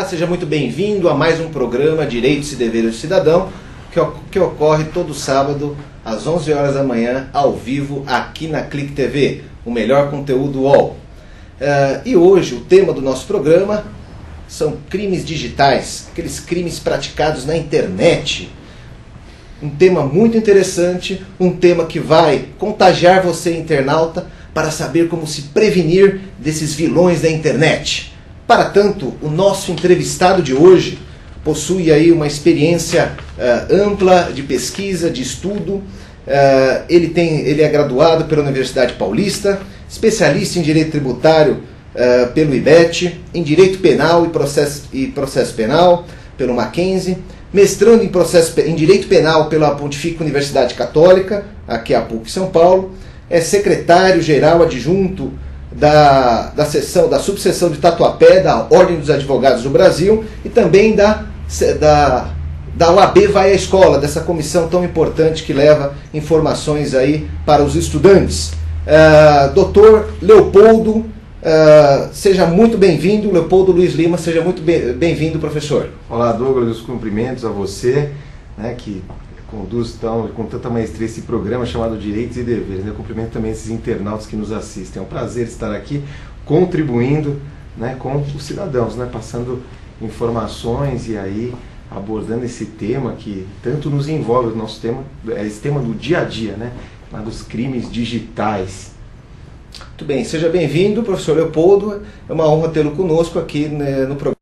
seja muito bem-vindo a mais um programa Direitos e Deveres do Cidadão, que ocorre todo sábado às 11 horas da manhã, ao vivo, aqui na Clique TV, o melhor conteúdo UOL. E hoje o tema do nosso programa são crimes digitais, aqueles crimes praticados na internet. Um tema muito interessante, um tema que vai contagiar você, internauta, para saber como se prevenir desses vilões da internet. Para tanto, o nosso entrevistado de hoje possui aí uma experiência ampla de pesquisa, de estudo. Ele é graduado pela Universidade Paulista, especialista em Direito Tributário pelo IBET, em Direito Penal e Processo Penal pelo Mackenzie, mestrando em Direito Penal pela Pontifícia Universidade Católica, aqui a PUC São Paulo, é secretário-geral adjunto da subseção de Tatuapé, da Ordem dos Advogados do Brasil, e também da OAB Vai à Escola, dessa comissão tão importante que leva informações aí para os estudantes. Doutor Leopoldo, seja muito bem-vindo. Leopoldo Luiz Lima, seja muito bem-vindo, professor. Olá, Douglas, os cumprimentos a você, né, que conduz com tanta maestria esse programa chamado Direitos e Deveres. Eu cumprimento também esses internautas que nos assistem. É um prazer estar aqui contribuindo, né, com os cidadãos, né, passando informações e aí abordando esse tema que tanto nos envolve. O nosso tema é esse tema do dia a dia, né, dos crimes digitais. Muito bem, seja bem-vindo, professor Leopoldo. É uma honra tê-lo conosco aqui, né, no programa.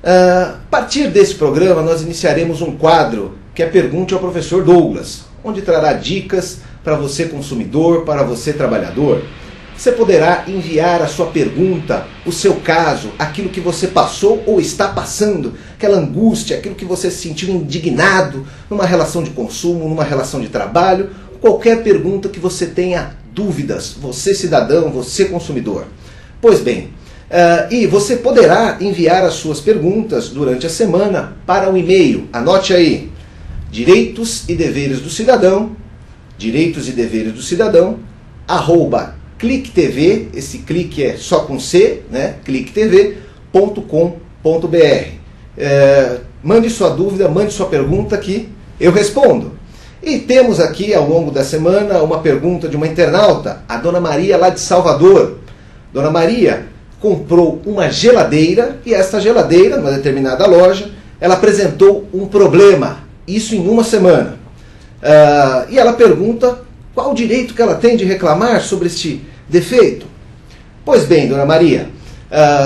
A partir desse programa, nós iniciaremos um quadro que é Pergunte ao Professor Douglas, onde trará dicas para você consumidor, para você trabalhador. Você poderá enviar a sua pergunta, o seu caso, aquilo que você passou ou está passando, aquela angústia, aquilo que você se sentiu indignado numa relação de consumo, numa relação de trabalho, qualquer pergunta que você tenha dúvidas, você cidadão, você consumidor. Pois bem, e você poderá enviar as suas perguntas durante a semana para o e-mail, anote aí, Direitos e Deveres do Cidadão, @cliquetv, esse clique é só com C, né? cliquetv.com.br. Mande sua dúvida, mande sua pergunta que eu respondo. E temos aqui, ao longo da semana, uma pergunta de uma internauta, a Dona Maria, lá de Salvador. Dona Maria comprou uma geladeira, e essa geladeira, numa determinada loja, ela apresentou um problema, isso em uma semana. E ela pergunta qual o direito que ela tem de reclamar sobre este defeito. Pois bem, Dona Maria,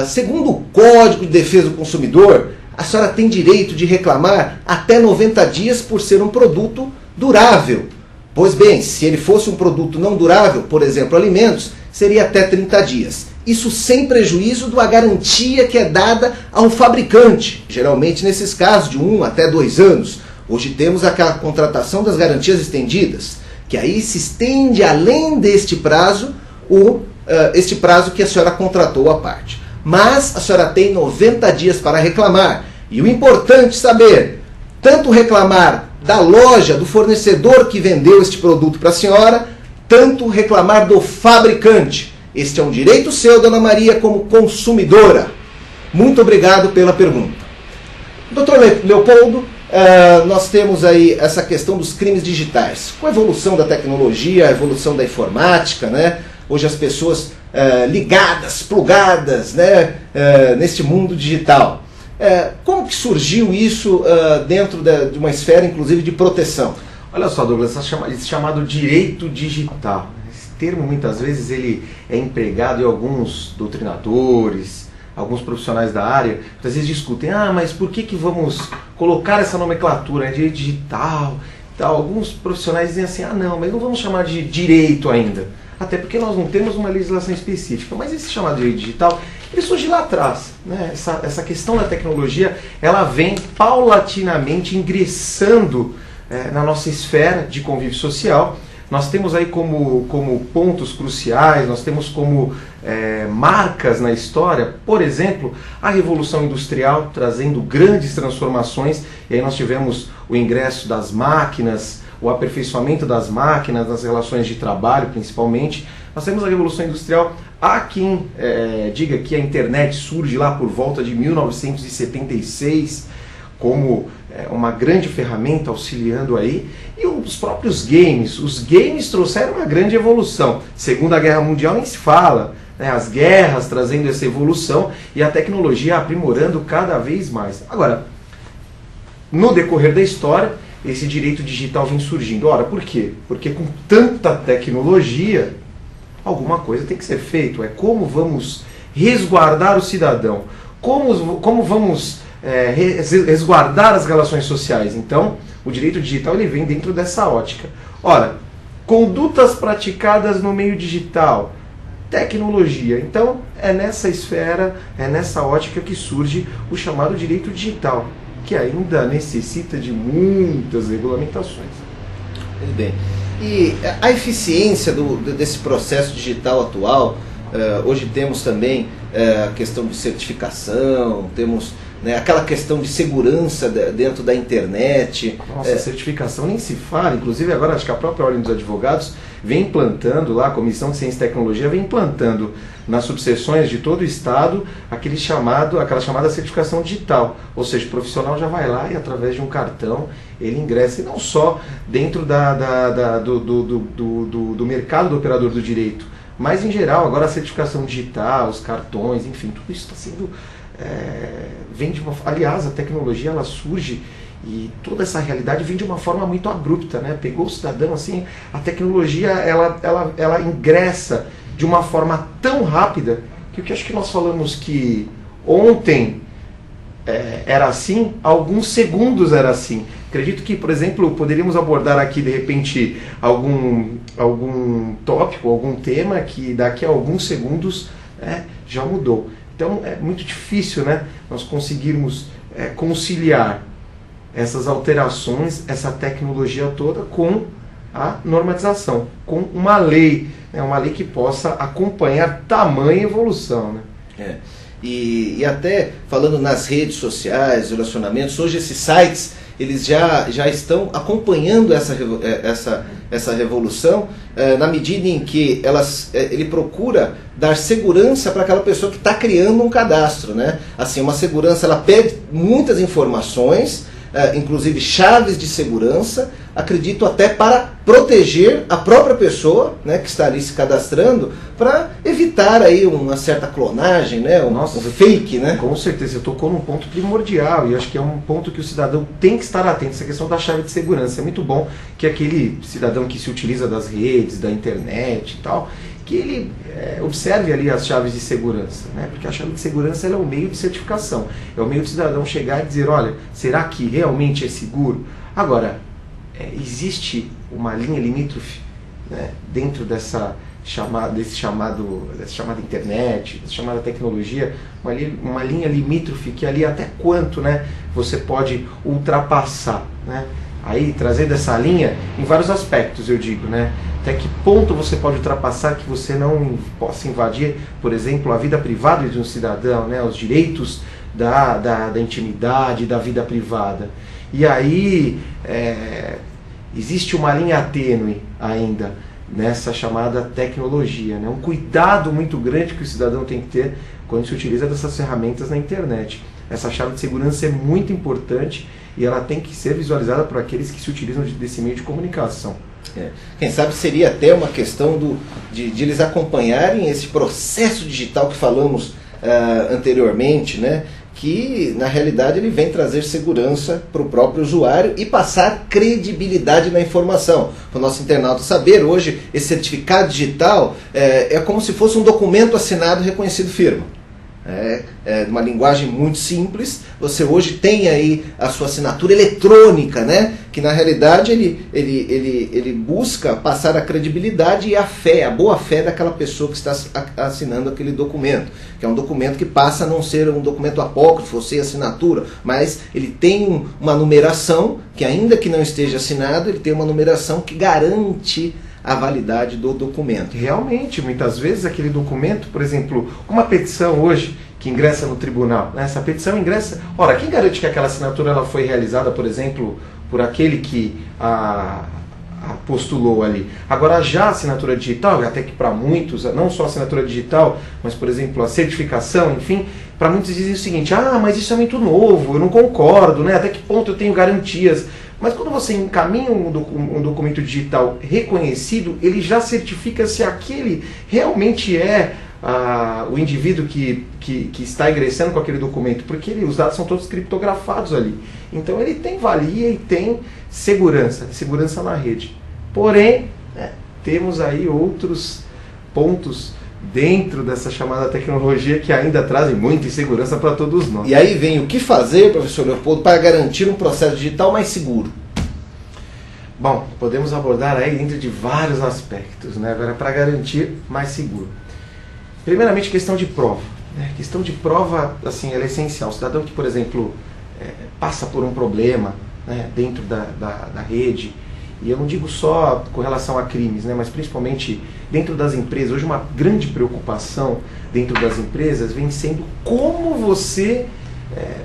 segundo o Código de Defesa do Consumidor, a senhora tem direito de reclamar até 90 dias por ser um produto durável. Pois bem, se ele fosse um produto não durável, por exemplo, alimentos, seria até 30 dias. Isso sem prejuízo da garantia que é dada ao fabricante, geralmente nesses casos de 1 até 2 anos. Hoje temos aquela contratação das garantias estendidas, que aí se estende além deste prazo, este prazo que a senhora contratou à parte. Mas a senhora tem 90 dias para reclamar. E o importante saber, tanto reclamar da loja, do fornecedor que vendeu este produto para a senhora, tanto reclamar do fabricante. Este é um direito seu, Dona Maria, como consumidora. Muito obrigado pela pergunta. Doutor Leopoldo, nós temos aí essa questão dos crimes digitais. Com a evolução da tecnologia, a evolução da informática, né? Hoje as pessoas ligadas, plugadas, né? Neste mundo digital. Como que surgiu isso dentro de uma esfera, inclusive, de proteção? Olha só, Douglas, esse chamado direito digital. Esse termo, muitas vezes, ele é empregado em alguns doutrinadores, alguns profissionais da área, muitas vezes discutem, mas por que vamos colocar essa nomenclatura, direito digital, tal? Alguns profissionais dizem assim, não, mas não vamos chamar de direito ainda, até porque nós não temos uma legislação específica. Mas esse chamado direito digital, ele surge lá atrás, né? Essa questão da tecnologia, ela vem paulatinamente ingressando na nossa esfera de convívio social. Nós temos aí como pontos cruciais, nós temos como marcas na história, por exemplo, a Revolução Industrial, trazendo grandes transformações, e aí nós tivemos o ingresso das máquinas, o aperfeiçoamento das máquinas, das relações de trabalho principalmente. Nós temos a Revolução Industrial. Há quem diga que a internet surge lá por volta de 1976 como uma grande ferramenta auxiliando aí, e os próprios games. Os games trouxeram uma grande evolução. Segunda Guerra Mundial nem se fala, né? As guerras trazendo essa evolução e a tecnologia aprimorando cada vez mais. Agora, no decorrer da história, esse direito digital vem surgindo. Ora, por quê? Porque com tanta tecnologia, alguma coisa tem que ser feito. É como vamos resguardar o cidadão, como vamos resguardar as relações sociais. Então, o direito digital ele vem dentro dessa ótica. Ora, condutas praticadas no meio digital, tecnologia. Então, é nessa esfera, é nessa ótica que surge o chamado direito digital, que ainda necessita de muitas regulamentações. Muito bem. E a eficiência desse processo digital atual, hoje temos também a questão de certificação, temos aquela questão de segurança dentro da internet. Nossa, certificação nem se fala. Inclusive agora acho que a própria Ordem dos Advogados vem implantando lá, a Comissão de Ciência e Tecnologia vem implantando nas subseções de todo o Estado aquela chamada certificação digital. Ou seja, o profissional já vai lá e através de um cartão ele ingressa, e não só dentro do mercado do operador do direito, mas em geral agora a certificação digital, os cartões, enfim, tudo isso está sendo... aliás, a tecnologia ela surge e toda essa realidade vem de uma forma muito abrupta, né? Pegou o cidadão assim, a tecnologia ela ingressa de uma forma tão rápida que o que acho que nós falamos que ontem era assim, alguns segundos era assim. Acredito que, por exemplo, poderíamos abordar aqui de repente algum tópico, algum tema que daqui a alguns segundos já mudou. Então é muito difícil, né, nós conseguirmos conciliar essas alterações, essa tecnologia toda com a normatização, com uma lei, né, uma lei que possa acompanhar tamanha evolução. Né? E até falando nas redes sociais, relacionamentos, hoje esses sites eles já estão acompanhando essa revolução na medida em que ele procura dar segurança para aquela pessoa que está criando um cadastro, né? Assim, uma segurança, ela pede muitas informações, inclusive chaves de segurança, acredito até para proteger a própria pessoa, né, que está ali se cadastrando, para evitar aí uma certa clonagem, né, um fake, né? Com certeza, você tocou num ponto primordial e acho que é um ponto que o cidadão tem que estar atento, essa questão da chave de segurança. É muito bom que aquele cidadão que se utiliza das redes, da internet e tal, que ele observe ali as chaves de segurança, né? Porque a chave de segurança ela é o meio de certificação, é o meio do cidadão chegar e dizer, olha, será que realmente é seguro? Agora, existe uma linha limítrofe, né, dentro dessa chamada internet, dessa chamada tecnologia, uma linha limítrofe que ali até quanto, né, você pode ultrapassar, né? Aí trazendo essa linha em vários aspectos, eu digo, né? Até que ponto você pode ultrapassar que você não possa invadir, por exemplo, a vida privada de um cidadão, né? Os direitos da intimidade, da vida privada. E aí existe uma linha tênue ainda nessa chamada tecnologia, né? Um cuidado muito grande que o cidadão tem que ter quando se utiliza dessas ferramentas na internet. Essa chave de segurança é muito importante e ela tem que ser visualizada por aqueles que se utilizam desse meio de comunicação. Quem sabe seria até uma questão de eles acompanharem esse processo digital que falamos anteriormente, né? Que na realidade ele vem trazer segurança para o próprio usuário e passar credibilidade na informação. Para o nosso internauta saber, hoje esse certificado digital é como se fosse um documento assinado e reconhecido firma. Uma linguagem muito simples, você hoje tem aí a sua assinatura eletrônica, né? Que na realidade ele busca passar a credibilidade e a fé, a boa fé daquela pessoa que está assinando aquele documento, que é um documento que passa a não ser um documento apócrifo ou sem assinatura, mas ele tem uma numeração que, ainda que não esteja assinado, ele tem uma numeração que garante a validade do documento. Realmente, muitas vezes aquele documento, por exemplo, uma petição hoje que ingressa no tribunal, né? Essa petição ingressa... Ora, quem garante que aquela assinatura ela foi realizada, por exemplo, por aquele que postulou ali. Agora já a assinatura digital, até que para muitos, não só a assinatura digital, mas por exemplo a certificação, enfim, para muitos dizem o seguinte: mas isso é muito novo, eu não concordo, né? Até que ponto eu tenho garantias? Mas quando você encaminha um documento digital reconhecido, ele já certifica se aquele realmente é o indivíduo que está ingressando com aquele documento, porque os dados são todos criptografados ali. Então ele tem valia e tem segurança na rede. Porém, temos aí outros pontos dentro dessa chamada tecnologia que ainda trazem muita insegurança para todos nós. E aí vem o que fazer, professor Leopoldo, para garantir um processo digital mais seguro? Bom, podemos abordar aí dentro de vários aspectos, né, para garantir mais seguro. Primeiramente, questão de prova. Questão de prova, assim, ela é essencial. O cidadão que, por exemplo, passa por um problema, né, dentro da rede, e eu não digo só com relação a crimes, né, mas principalmente dentro das empresas. Hoje uma grande preocupação dentro das empresas vem sendo como você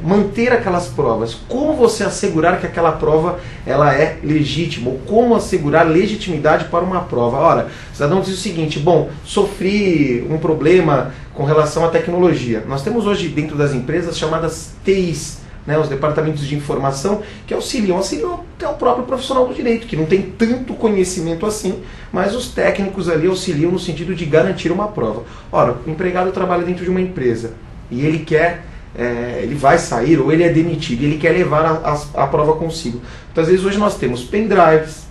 manter aquelas provas, como você assegurar que aquela prova ela é legítima, ou como assegurar legitimidade para uma prova. Ora, o cidadão diz o seguinte: bom, sofri um problema com relação à tecnologia. Nós temos hoje dentro das empresas chamadas TIs, né, os departamentos de informação, que auxiliam até o próprio profissional do direito, que não tem tanto conhecimento assim, mas os técnicos ali auxiliam no sentido de garantir uma prova. Ora, o empregado trabalha dentro de uma empresa e ele quer, ele vai sair ou ele é demitido, e ele quer levar a prova consigo. Muitas vezes hoje nós temos pendrives,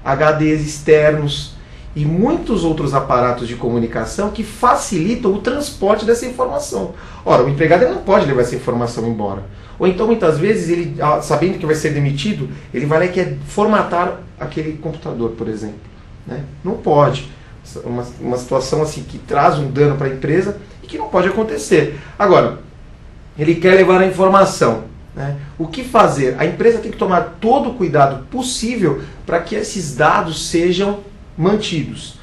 HDs externos e muitos outros aparatos de comunicação que facilitam o transporte dessa informação. Ora, o empregado ele não pode levar essa informação embora. Ou então, muitas vezes, ele, sabendo que vai ser demitido, ele vai lá e quer formatar aquele computador, por exemplo. Né? Não pode. Uma situação assim que traz um dano para a empresa e que não pode acontecer. Agora, ele quer levar a informação. Né? O que fazer? A empresa tem que tomar todo o cuidado possível para que esses dados sejam mantidos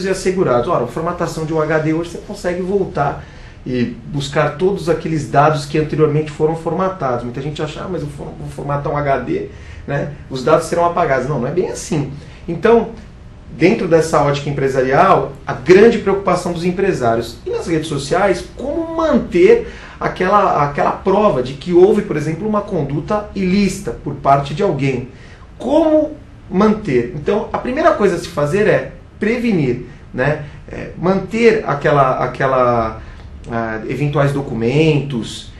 e assegurados. Ora, a formatação de um HD hoje você consegue voltar e buscar todos aqueles dados que anteriormente foram formatados. Muita gente acha, mas eu vou formatar um HD, né? Os dados serão apagados. Não é bem assim. Então, dentro dessa ótica empresarial, a grande preocupação dos empresários. E nas redes sociais, como manter aquela prova de que houve, por exemplo, uma conduta ilícita por parte de alguém. Como manter? Então, a primeira coisa a se fazer é prevenir, né? Manter eventuais documentos,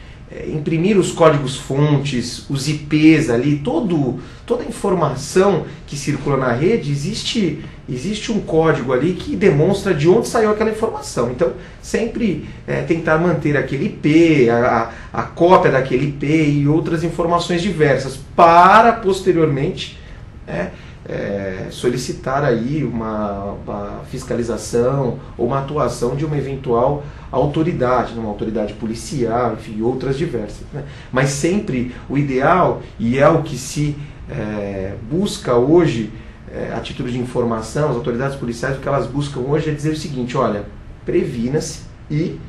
imprimir os códigos-fontes, os IPs ali, toda a informação que circula na rede, existe um código ali que demonstra de onde saiu aquela informação. Então, sempre tentar manter aquele IP, a cópia daquele IP e outras informações diversas, para posteriormente solicitar aí uma fiscalização ou uma atuação de uma eventual autoridade, uma autoridade policial, enfim, outras diversas. Né? Mas sempre o ideal, e é o que se busca hoje, a título de informação, as autoridades policiais, o que elas buscam hoje é dizer o seguinte: olha, previna-se e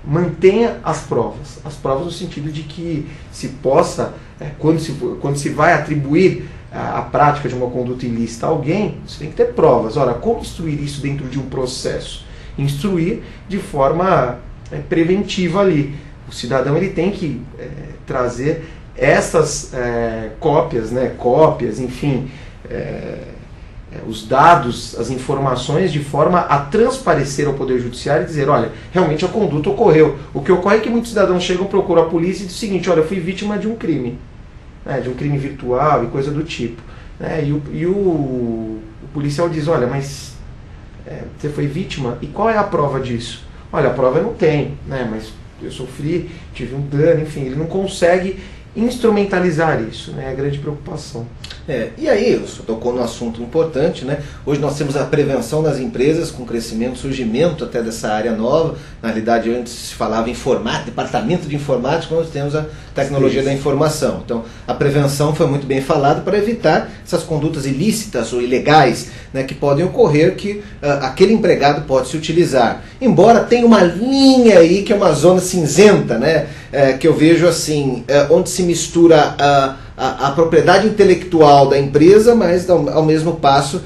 mantenha as provas no sentido de que se possa, quando se vai atribuir a prática de uma conduta ilícita a alguém, você tem que ter provas. Ora, como instruir isso dentro de um processo? Instruir de forma preventiva ali. O cidadão ele tem que trazer essas cópias, enfim, os dados, as informações, de forma a transparecer ao Poder Judiciário e dizer: olha, realmente a conduta ocorreu. O que ocorre é que muitos cidadãos chegam, procuram a polícia e dizem o seguinte: olha, eu fui vítima de um crime. De um crime virtual e coisa do tipo. E o policial diz: olha, mas você foi vítima, e qual é a prova disso? Olha, a prova eu não tenho, mas eu sofri, tive um dano, enfim, ele não consegue instrumentalizar isso, é a grande preocupação. E aí, o senhor tocou num assunto importante, né? Hoje nós temos a prevenção das empresas com crescimento, surgimento até dessa área nova. Na realidade, antes se falava em departamento de informática, nós temos a tecnologia da informação. Então, a prevenção foi muito bem falada para evitar essas condutas ilícitas ou ilegais, né, que podem ocorrer, que aquele empregado pode se utilizar. Embora tenha uma linha aí que é uma zona cinzenta, né? Que eu vejo assim, onde se mistura a propriedade intelectual da empresa, mas ao mesmo passo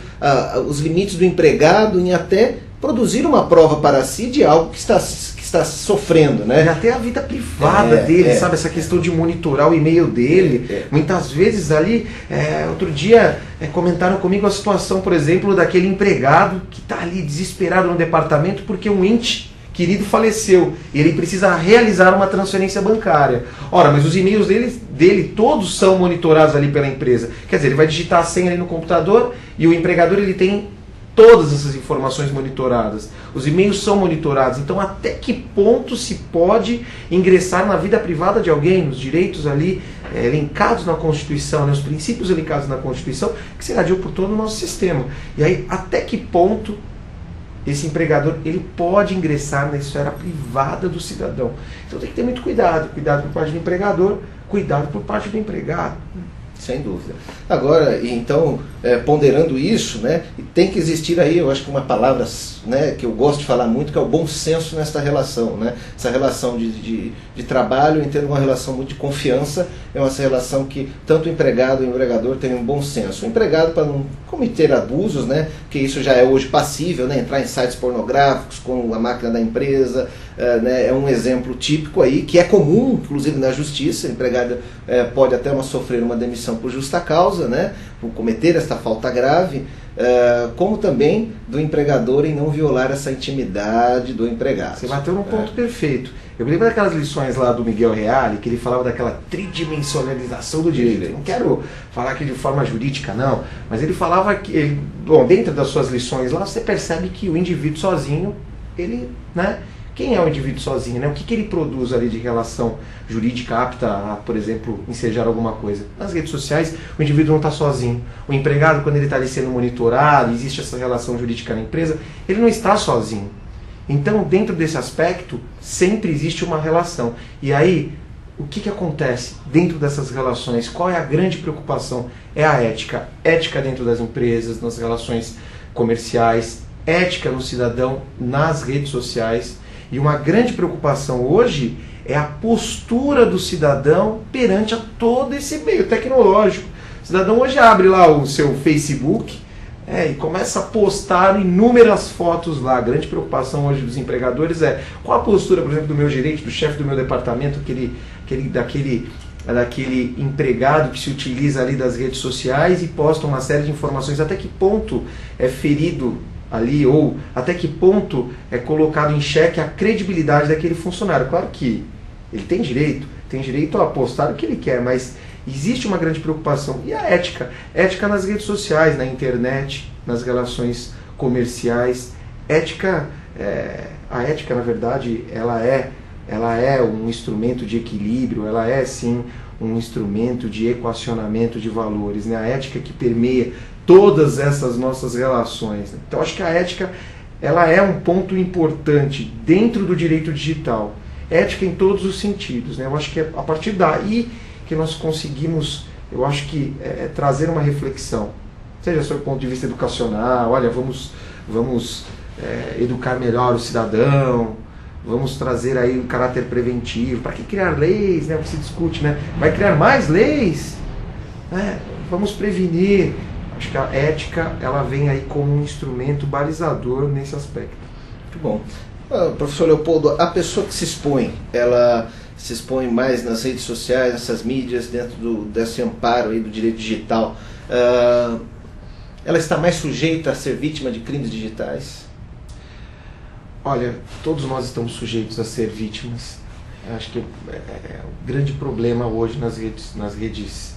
os limites do empregado em até produzir uma prova para si de algo que está sofrendo, né? E até a vida privada dele, sabe? Essa questão de monitorar o e-mail dele. Muitas vezes ali, outro dia comentaram comigo a situação, por exemplo, daquele empregado que está ali desesperado no departamento porque um ente querido faleceu e ele precisa realizar uma transferência bancária. Ora, mas os e-mails dele todos são monitorados ali pela empresa. Quer dizer, ele vai digitar a senha ali no computador e o empregador ele tem todas essas informações monitoradas. Os e-mails são monitorados. Então, até que ponto se pode ingressar na vida privada de alguém, nos direitos ali elencados na Constituição, né, os princípios elencados na Constituição, que se irradiam por todo o nosso sistema. E aí, até que ponto esse empregador ele pode ingressar na esfera privada do cidadão? Então tem que ter muito cuidado. Cuidado por parte do empregador, cuidado por parte do empregado. Sem dúvida. Agora, então, ponderando isso, né, tem que existir aí, eu acho que uma palavra, né, que eu gosto de falar muito, que é o bom senso nesta relação. Né? Essa relação de trabalho, entendo uma relação muito de confiança, é uma relação que tanto o empregado e o empregador têm um bom senso. O empregado, para não cometer abusos, né, que isso já é hoje passível, né, entrar em sites pornográficos com a máquina da empresa, né, é um exemplo típico aí, que é comum, inclusive na justiça. O empregado pode até sofrer uma demissão por justa causa, né, por cometer esta falta grave, como também do empregador em não violar essa intimidade do empregado. Você bateu num ponto perfeito. Eu me lembro daquelas lições lá do Miguel Reale, que ele falava daquela tridimensionalização do direito. Eu não quero falar aqui de forma jurídica, não, mas ele falava que, dentro das suas lições lá, você percebe que o indivíduo sozinho, ele, né, quem é o indivíduo sozinho, né? O que ele produz ali de relação jurídica apta a, por exemplo, ensejar alguma coisa? Nas redes sociais, o indivíduo não está sozinho. O empregado, quando ele está ali sendo monitorado, existe essa relação jurídica na empresa, ele não está sozinho. Então, dentro desse aspecto, sempre existe uma relação. E aí, o que acontece dentro dessas relações? Qual é a grande preocupação? É a ética. Ética dentro das empresas, nas relações comerciais, ética no cidadão, nas redes sociais. E uma grande preocupação hoje é a postura do cidadão perante a todo esse meio tecnológico. O cidadão hoje abre lá o seu Facebook e começa a postar inúmeras fotos lá. A grande preocupação hoje dos empregadores é qual a postura, por exemplo, do meu gerente, do chefe do meu departamento, daquele empregado que se utiliza ali das redes sociais e posta uma série de informações. Até que ponto é ferido ali, ou até que ponto é colocado em xeque a credibilidade daquele funcionário. Claro que ele tem direito a postar o que ele quer, mas existe uma grande preocupação. E a ética? Ética nas redes sociais, na internet, nas relações comerciais. A ética, na verdade, ela é um instrumento de equilíbrio, ela é sim um instrumento de equacionamento de valores, né? A ética que permeia todas essas nossas relações. Então acho que a ética ela é um ponto importante dentro do direito digital. Ética em todos os sentidos, né? Eu acho que é a partir daí que nós conseguimos, eu acho que trazer uma reflexão, seja sob o ponto de vista educacional, olha, vamos educar melhor o cidadão, vamos trazer aí um caráter preventivo. Para que criar leis, né? O que se discute, né? Vai criar mais leis? Vamos prevenir. Acho que a ética ela vem aí como um instrumento balizador nesse aspecto. Muito bom. Professor Leopoldo, a pessoa que se expõe, ela se expõe mais nas redes sociais, nessas mídias, dentro desse amparo aí do direito digital, ela está mais sujeita a ser vítima de crimes digitais? Olha, todos nós estamos sujeitos a ser vítimas. Acho que o grande problema hoje nas redes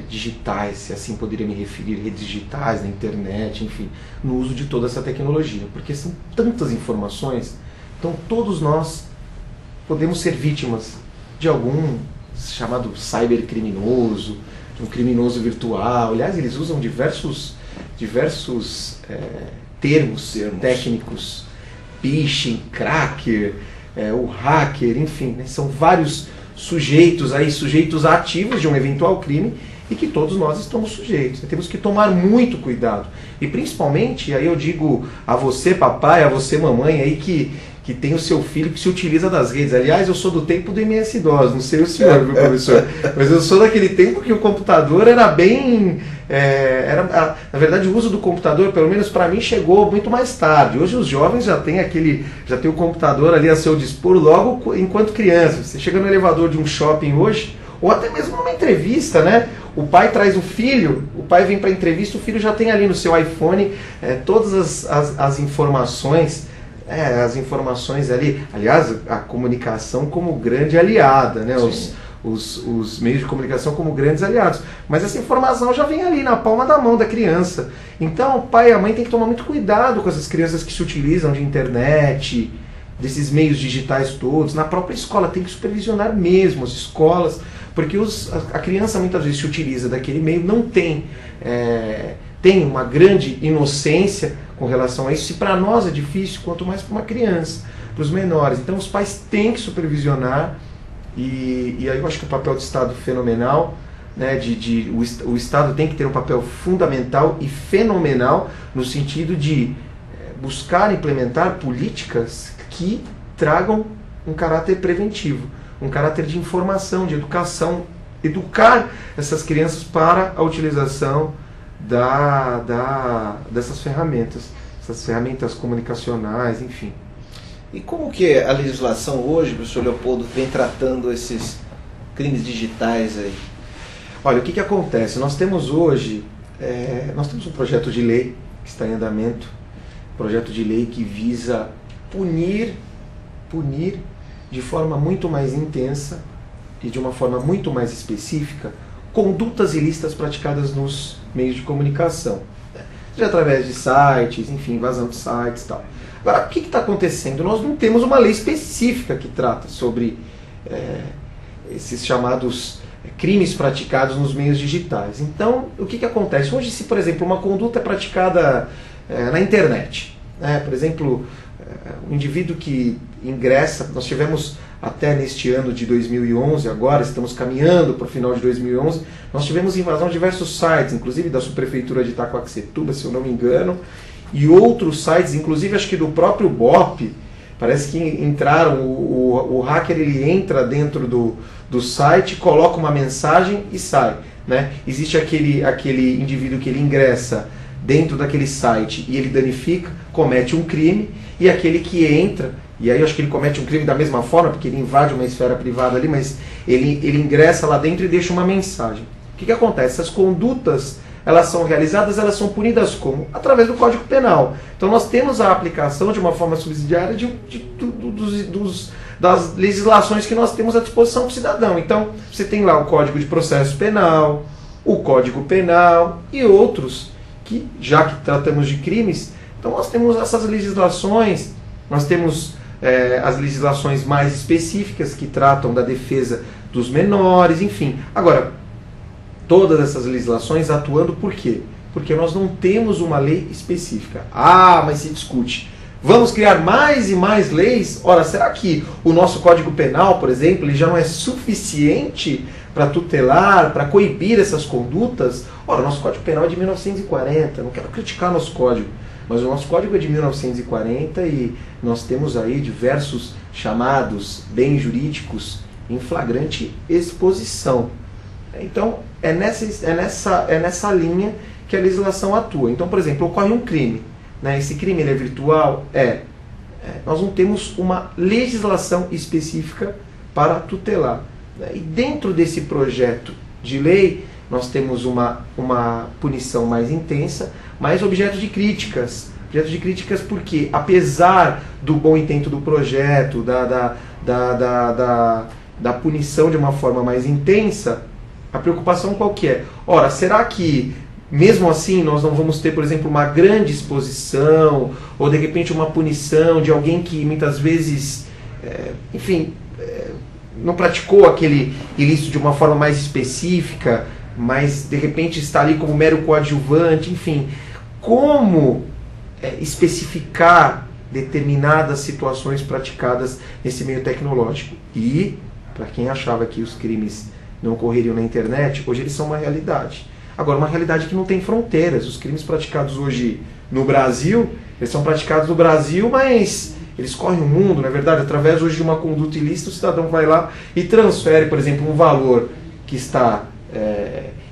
digitais, se assim poderia me referir, redes digitais, na internet, enfim, no uso de toda essa tecnologia, porque são tantas informações, então todos nós podemos ser vítimas de algum chamado cybercriminoso, de um criminoso virtual. Aliás, eles usam diversos termos técnicos, phishing, cracker, o hacker, enfim, né? São vários sujeitos ativos de um eventual crime e que todos nós estamos sujeitos. Temos que tomar muito cuidado. E principalmente, aí eu digo a você papai, a você mamãe aí que que tem o seu filho que se utiliza das redes. Aliás, eu sou do tempo do MS-DOS, não sei o senhor, viu, professor? Mas eu sou daquele tempo que o computador era bem... na verdade, o uso do computador, pelo menos para mim, chegou muito mais tarde. Hoje os jovens já têm o computador ali a seu dispor logo enquanto criança. Você chega no elevador de um shopping hoje, ou até mesmo numa entrevista, né? O pai traz o filho, o pai vem para a entrevista, o filho já tem ali no seu iPhone todas as informações... as informações ali, aliás, a comunicação como grande aliada, né? Os meios de comunicação como grandes aliados. Mas essa informação já vem ali na palma da mão da criança. Então o pai e a mãe têm que tomar muito cuidado com essas crianças que se utilizam de internet, desses meios digitais todos. Na própria escola tem que supervisionar mesmo as escolas, porque a criança muitas vezes se utiliza daquele meio, não tem uma grande inocência com relação a isso, e para nós é difícil, quanto mais para uma criança, para os menores. Então os pais têm que supervisionar, e aí eu acho que o papel do Estado é fenomenal, né, o Estado tem que ter um papel fundamental e fenomenal no sentido de buscar implementar políticas que tragam um caráter preventivo, um caráter de informação, de educação, educar essas crianças para a utilização dessas ferramentas, essas ferramentas comunicacionais, enfim. E como que a legislação hoje, professor Leopoldo, vem tratando esses crimes digitais aí? Olha, o que acontece? Nós temos hoje, um projeto de lei que está em andamento, projeto de lei que visa punir de forma muito mais intensa e de uma forma muito mais específica condutas ilícitas praticadas nos meios de comunicação, seja através de sites, enfim, invasão de sites e tal. Agora, o que está acontecendo? Nós não temos uma lei específica que trata sobre esses chamados crimes praticados nos meios digitais. Então, o que acontece? Hoje, se, por exemplo, uma conduta é praticada na internet, né? Por exemplo, um indivíduo que ingressa, nós tivemos até neste ano de 2011, agora estamos caminhando para o final de 2011, nós tivemos invasão de diversos sites, inclusive da subprefeitura de Itacoaxetuba, se eu não me engano, e outros sites, inclusive acho que do próprio BOP, parece que entraram, o hacker ele entra dentro do site, coloca uma mensagem e sai, né? Existe aquele indivíduo que ele ingressa dentro daquele site e ele danifica, comete um crime, e aquele que entra, e aí eu acho que ele comete um crime da mesma forma, porque ele invade uma esfera privada ali, mas ele ingressa lá dentro e deixa uma mensagem. O que acontece? Essas condutas, elas são realizadas, elas são punidas como? Através do Código Penal. Então nós temos a aplicação de uma forma subsidiária das legislações que nós temos à disposição do cidadão. Então você tem lá o Código de Processo Penal, o Código Penal e outros, que já que tratamos de crimes, então nós temos essas legislações, nós temos as legislações mais específicas que tratam da defesa dos menores, enfim. Agora, todas essas legislações atuando por quê? Porque nós não temos uma lei específica. Ah, mas se discute. Vamos criar mais e mais leis? Ora, será que o nosso Código Penal, por exemplo, ele já não é suficiente para tutelar, para coibir essas condutas? Ora, o nosso Código Penal é de 1940, não quero criticar nosso código, mas o nosso código é de 1940 e nós temos aí diversos chamados bens jurídicos em flagrante exposição. Então, é nessa linha que a legislação atua. Então, por exemplo, ocorre um crime, né? Esse crime ele é virtual? Nós não temos uma legislação específica para tutelar, né? E dentro desse projeto de lei, nós temos uma punição mais intensa, mas objeto de críticas. Objeto de críticas porque, apesar do bom intento do projeto, da punição de uma forma mais intensa, a preocupação qual que é? Ora, será que mesmo assim nós não vamos ter, por exemplo, uma grande exposição, ou de repente uma punição de alguém que muitas vezes, não praticou aquele ilícito de uma forma mais específica, mas de repente está ali como mero coadjuvante, enfim. Como especificar determinadas situações praticadas nesse meio tecnológico? E, para quem achava que os crimes não ocorreriam na internet, hoje eles são uma realidade. Agora, uma realidade que não tem fronteiras. Os crimes praticados hoje no Brasil, Eles são praticados no Brasil, mas eles correm o mundo, não é verdade? Através hoje de uma conduta ilícita, o cidadão vai lá e transfere, por exemplo, um valor que está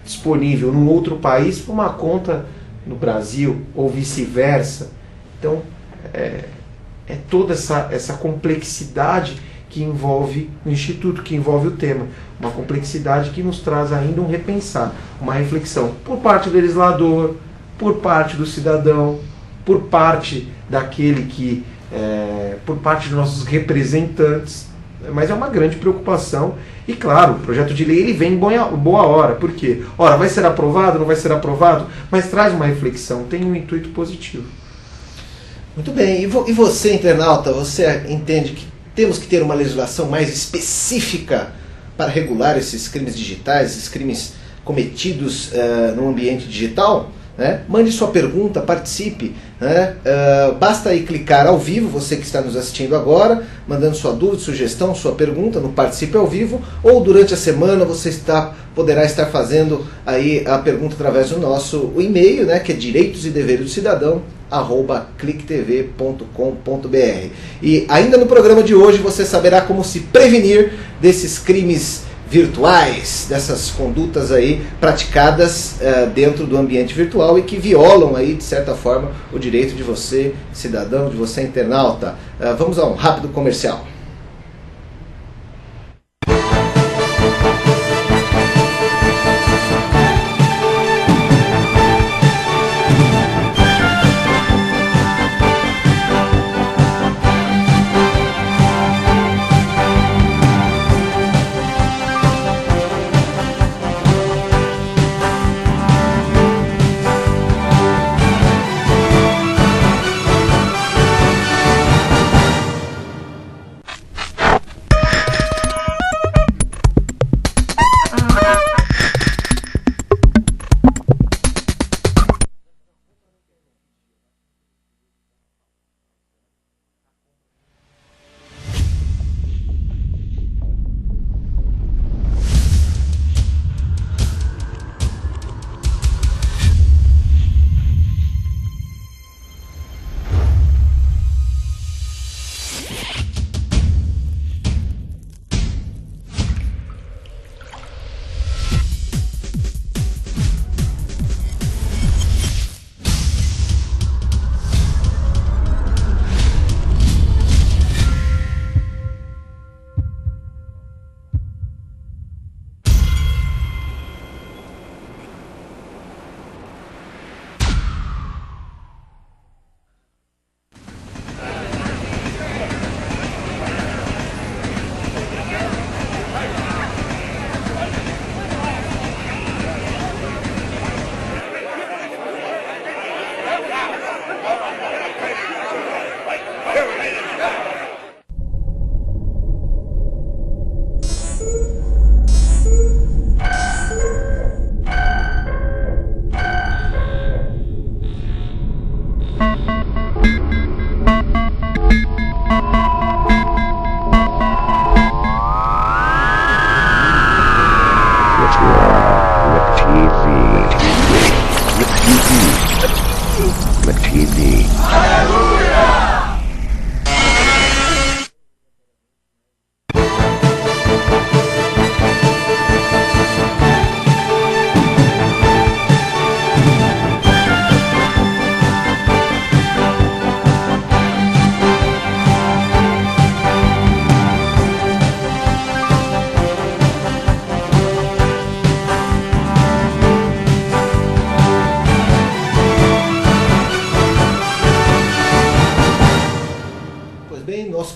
disponível num outro país para uma conta no Brasil, ou vice-versa. Então, é toda essa complexidade que envolve o Instituto, que envolve o tema. Uma complexidade que nos traz ainda um repensar, uma reflexão por parte do legislador, por parte do cidadão, por parte daquele que... por parte dos nossos representantes. Mas é uma grande preocupação. E claro, o projeto de lei ele vem em boa hora. Por quê? Ora, vai ser aprovado, não vai ser aprovado? Mas traz uma reflexão, tem um intuito positivo. Muito bem. E você, internauta, você entende que temos que ter uma legislação mais específica para regular esses crimes digitais, esses crimes cometidos no ambiente digital? Mande sua pergunta, participe. Basta aí clicar ao vivo, você que está nos assistindo agora, mandando sua dúvida, sugestão, sua pergunta no Participe ao Vivo, ou durante a semana você poderá estar fazendo aí a pergunta através do nosso e-mail, que é direitos e deveres do cidadão, @clicktv.com.br. E ainda no programa de hoje você saberá como se prevenir desses crimes virtuais, dessas condutas aí praticadas dentro do ambiente virtual e que violam aí, de certa forma, o direito de você, cidadão, de você, internauta. Vamos a um rápido comercial.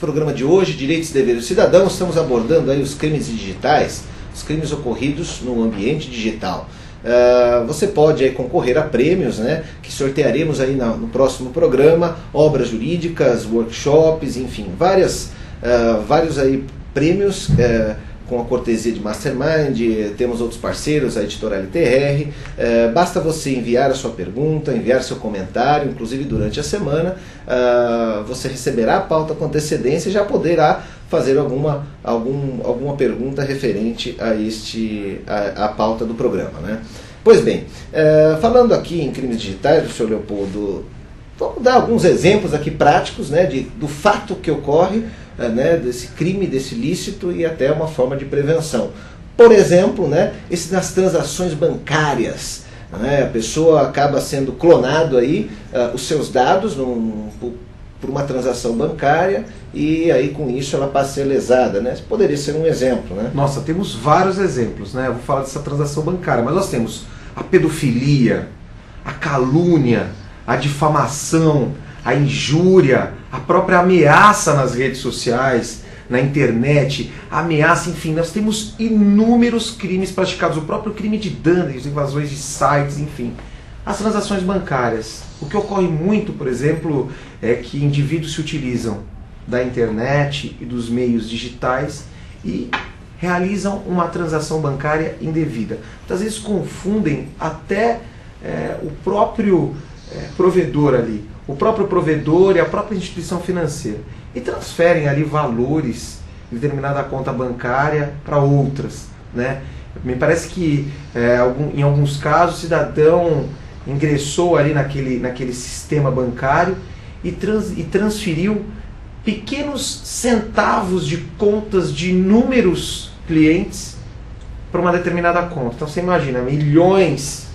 Programa de hoje, Direitos e Deveres do Cidadão, estamos abordando aí os crimes digitais, os crimes ocorridos no ambiente digital. Você pode aí concorrer a prêmios, que sortearemos aí no próximo programa, obras jurídicas, workshops, enfim, vários aí prêmios com a cortesia de Mastermind. Temos outros parceiros, a Editora LTR. Basta você enviar a sua pergunta, enviar seu comentário, inclusive durante a semana, você receberá a pauta com antecedência e já poderá fazer alguma pergunta referente a pauta do programa, Pois bem, falando aqui em crimes digitais, o senhor Leopoldo Vamos dar alguns exemplos aqui práticos, né, do fato que ocorre, né, desse crime, desse ilícito e até uma forma de prevenção. Por exemplo, né, das transações bancárias. Né, a pessoa acaba sendo clonado aí, os seus dados por uma transação bancária e aí com isso ela passa a ser lesada. Né? Isso poderia ser um exemplo. Né? Nossa, temos vários exemplos. Né? Eu vou falar dessa transação bancária, mas nós temos a pedofilia, a calúnia, a difamação, a injúria, a própria ameaça nas redes sociais, na internet, a ameaça, enfim, nós temos inúmeros crimes praticados, o próprio crime de dano, as invasões de sites, enfim. As transações bancárias. O que ocorre muito, por exemplo, é que indivíduos se utilizam da internet e dos meios digitais e realizam uma transação bancária indevida. Muitas vezes confundem até o próprio provedor ali, o próprio provedor e a própria instituição financeira, e transferem ali valores de determinada conta bancária para outras. Né? Me parece que em alguns casos o cidadão ingressou ali naquele sistema bancário e transferiu pequenos centavos de contas de inúmeros clientes para uma determinada conta. Então você imagina, milhões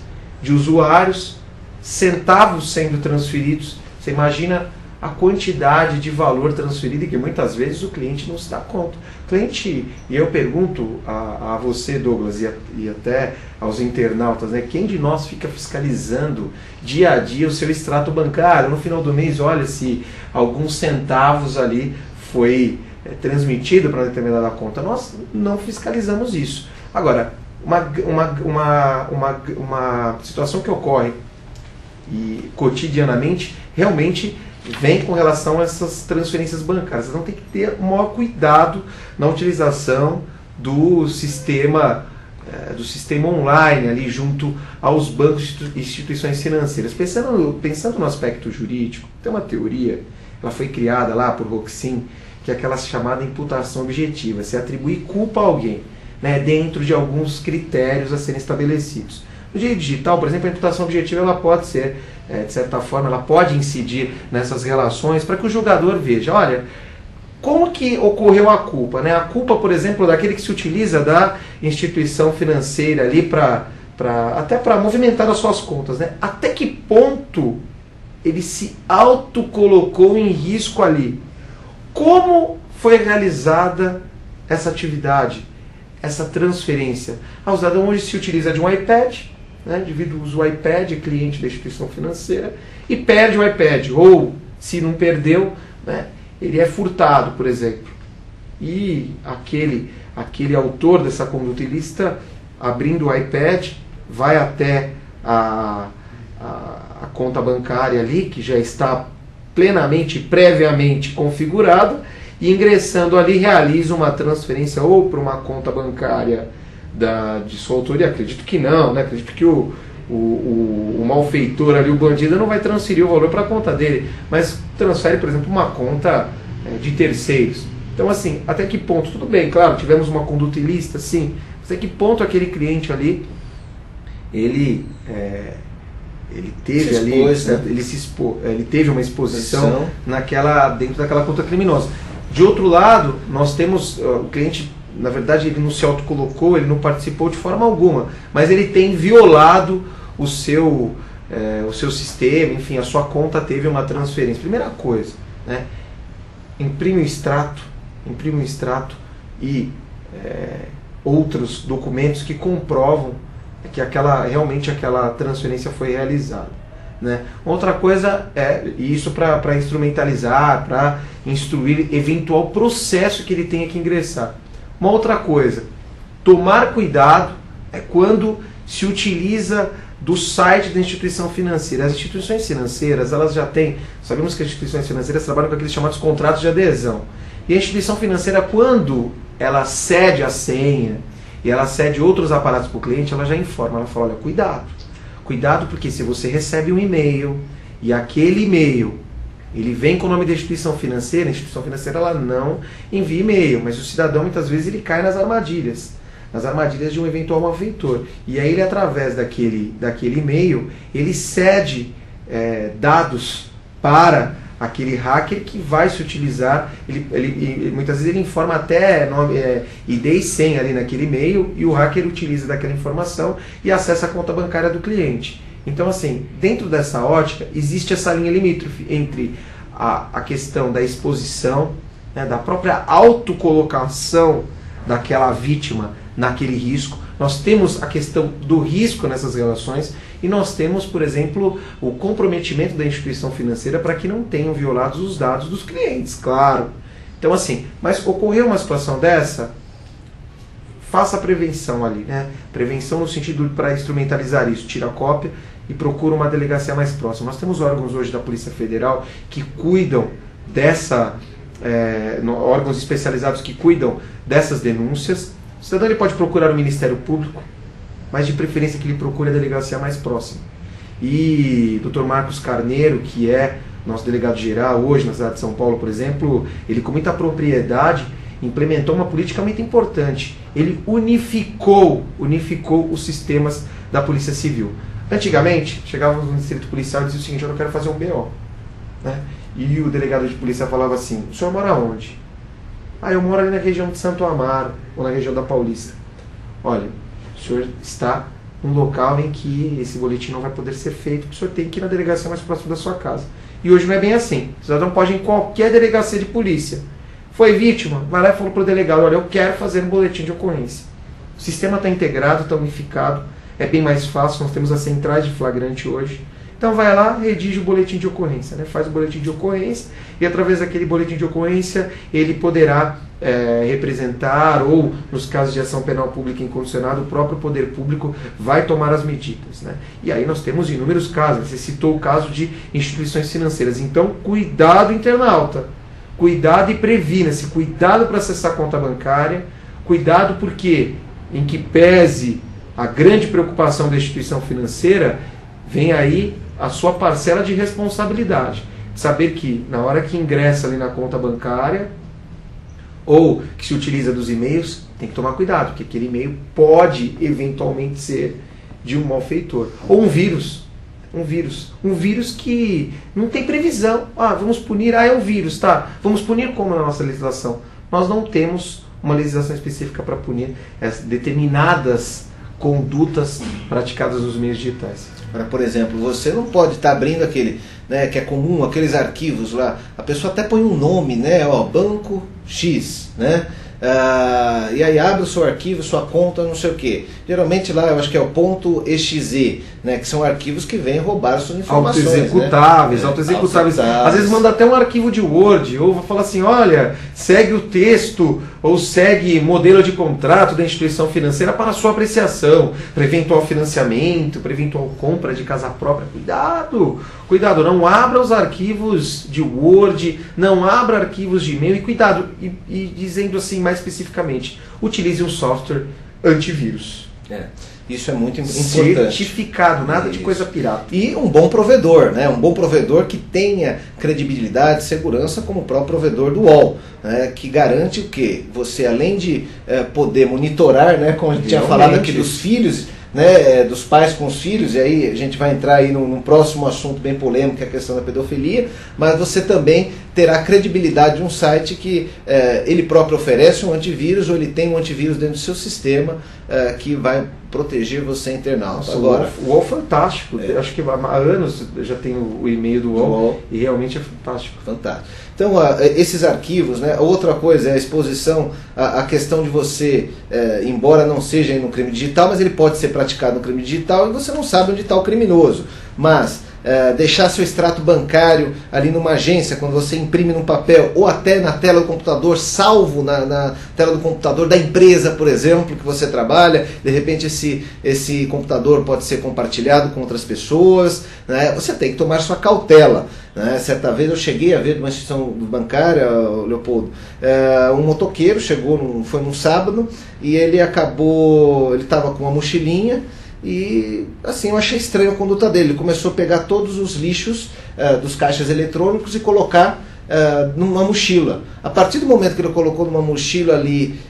de usuários, centavos sendo transferidos. Você imagina a quantidade de valor transferido e que muitas vezes o cliente não se dá conta. O cliente, e eu pergunto a você, Douglas, e até aos internautas, né, quem de nós fica fiscalizando dia a dia o seu extrato bancário? No final do mês, olha se alguns centavos ali foi transmitido para uma determinada conta. Nós não fiscalizamos isso. Agora, uma situação que ocorre e cotidianamente realmente vem com relação a essas transferências bancárias. Você não tem que ter o maior cuidado na utilização do sistema online ali junto aos bancos e instituições financeiras. Pensando no aspecto jurídico, tem uma teoria, ela foi criada lá por Roxin, que é aquela chamada imputação objetiva, se atribuir culpa a alguém, né, dentro de alguns critérios a serem estabelecidos. No direito digital, por exemplo, a imputação objetiva ela pode ser, de certa forma, ela pode incidir nessas relações para que o julgador veja, olha, como que ocorreu a culpa? Né? A culpa, por exemplo, daquele que se utiliza da instituição financeira ali até para movimentar as suas contas. Né? Até que ponto ele se autocolocou em risco ali? Como foi realizada essa atividade, essa transferência? O cidadão hoje se utiliza de um iPad, né? O indivíduo usa o iPad, é cliente da instituição financeira, e perde o iPad, ou se não perdeu, né, ele é furtado, por exemplo. E aquele autor dessa conduta ilícita, abrindo o iPad, vai até a conta bancária ali, que já está plenamente, previamente configurada, e ingressando ali realiza uma transferência ou para uma conta bancária de sua autoria. Acredito que não, né? Acredito que o malfeitor ali, o bandido, não vai transferir o valor para a conta dele, mas transfere, por exemplo, uma conta de terceiros. Então, assim, até que ponto? Tudo bem, claro, tivemos uma conduta ilícita, sim, mas até que ponto aquele cliente ali, ele teve ali, né? Ele teve uma exposição dentro daquela conta criminosa. De outro lado, nós temos o cliente, na verdade, ele não se autocolocou, ele não participou de forma alguma, mas ele tem violado o seu sistema, enfim, a sua conta teve uma transferência. Primeira coisa, né? Imprime o extrato e outros documentos que comprovam que realmente aquela transferência foi realizada. Né? Outra coisa é isso para instrumentalizar, para instruir eventual processo que ele tenha que ingressar. Uma outra coisa, tomar cuidado é quando se utiliza do site da instituição financeira. As instituições financeiras, elas já têm, sabemos que as instituições financeiras trabalham com aqueles chamados contratos de adesão. E a instituição financeira, quando ela cede a senha e ela cede outros aparatos para o cliente, ela já informa, ela fala, olha, cuidado porque se você recebe um e-mail e aquele e-mail ele vem com o nome da instituição financeira, a instituição financeira ela não envia e-mail, mas o cidadão muitas vezes ele cai nas armadilhas de um eventual malfeitor. E aí ele, através daquele e-mail, ele cede dados para aquele hacker que vai se utilizar, muitas vezes ele informa até nome, ID e senha ali naquele e-mail, e o hacker utiliza daquela informação e acessa a conta bancária do cliente. Então, assim, dentro dessa ótica, existe essa linha limítrofe entre a questão da exposição, né, da própria autocolocação daquela vítima naquele risco. Nós temos a questão do risco nessas relações e nós temos, por exemplo, o comprometimento da instituição financeira para que não tenham violados os dados dos clientes, claro. Então, assim, mas ocorreu uma situação dessa, faça a prevenção ali, né? Prevenção no sentido para instrumentalizar isso, tira a cópia e procura uma delegacia mais próxima. Nós temos órgãos hoje da Polícia Federal que cuidam órgãos especializados que cuidam dessas denúncias. O cidadão ele pode procurar o Ministério Público, mas de preferência que ele procure a delegacia mais próxima. E Dr. Marcos Carneiro, que é nosso delegado-geral hoje na cidade de São Paulo, por exemplo, ele com muita propriedade implementou uma política muito importante. Ele unificou os sistemas da Polícia Civil. Antigamente, chegávamos no distrito policial e dizia o seguinte: eu não quero fazer um BO. Né? E o delegado de polícia falava assim: o senhor mora onde? Eu moro ali na região de Santo Amaro, ou na região da Paulista. Olha, o senhor está num local em que esse boletim não vai poder ser feito, porque o senhor tem que ir na delegacia mais próxima da sua casa. E hoje não é bem assim. O cidadão pode ir em qualquer delegacia de polícia. Foi vítima? Vai lá e fala para o delegado: olha, eu quero fazer um boletim de ocorrência. O sistema está integrado, está unificado, é bem mais fácil, nós temos as centrais de flagrante hoje. Então vai lá, redige o boletim de ocorrência, né? Faz o boletim de ocorrência e através daquele boletim de ocorrência ele poderá representar, ou nos casos de ação penal pública incondicionada, o próprio poder público vai tomar as medidas, né? E aí nós temos inúmeros casos. Você citou o caso de instituições financeiras. Então, cuidado, internauta. Cuidado e previna-se. Cuidado para acessar a conta bancária. Cuidado porque, em que pese a grande preocupação da instituição financeira, vem aí a sua parcela de responsabilidade. Saber que, na hora que ingressa ali na conta bancária, ou que se utiliza dos e-mails, tem que tomar cuidado, porque aquele e-mail pode eventualmente ser de um malfeitor. Ou um vírus. Um vírus que não tem previsão. Vamos punir, é um vírus, tá? Vamos punir como na nossa legislação? Nós não temos uma legislação específica para punir determinadas condutas praticadas nos meios digitais. Por exemplo, você não pode estar abrindo aquele, né, que é comum, aqueles arquivos lá, a pessoa até põe um nome, né, Banco X, né? E aí abre o seu arquivo, sua conta, não sei o que. Geralmente lá eu acho que é o .exe, né, que são arquivos que vêm roubar suas informações. Autoexecutáveis, né? autoexecutáveis. Às vezes manda até um arquivo de Word, ou vai falar assim: olha, segue o texto, ou segue modelo de contrato da instituição financeira para sua apreciação, para eventual financiamento, para eventual compra de casa própria. Cuidado, não abra os arquivos de Word, não abra arquivos de e-mail, e cuidado, e dizendo assim mais especificamente, utilize um software antivírus. Isso é muito importante. Certificado, nada de coisa pirata. E um bom provedor, né? Um bom provedor que tenha credibilidade, segurança, como o próprio provedor do UOL, né? Que garante o quê? Você, além de poder monitorar, né? Como a gente tinha falado aqui dos filhos, né, dos pais com os filhos, e aí a gente vai entrar aí num próximo assunto bem polêmico, que é a questão da pedofilia, mas você também terá credibilidade de um site que ele próprio oferece um antivírus, ou ele tem um antivírus dentro do seu sistema que vai proteger você, internauta. Agora, o UOL é fantástico. Acho que há anos eu já tenho o e-mail do UOL e realmente é fantástico. Fantástico. Então, esses arquivos, né? Outra coisa é a exposição, a questão de você, embora não seja no crime digital, mas ele pode ser praticado no crime digital e você não sabe onde está o criminoso. Mas deixar seu extrato bancário ali numa agência, quando você imprime num papel, ou até na tela do computador, salvo na tela do computador da empresa, por exemplo, que você trabalha, de repente esse computador pode ser compartilhado com outras pessoas, né? Você tem que tomar sua cautela, né? Certa vez eu cheguei a ver numa instituição bancária, Leopoldo, um motoqueiro foi num sábado, e ele estava com uma mochilinha. E assim, eu achei estranho a conduta dele. Ele começou a pegar todos os lixos dos caixas eletrônicos e colocar numa mochila. A partir do momento que ele colocou numa mochila ali,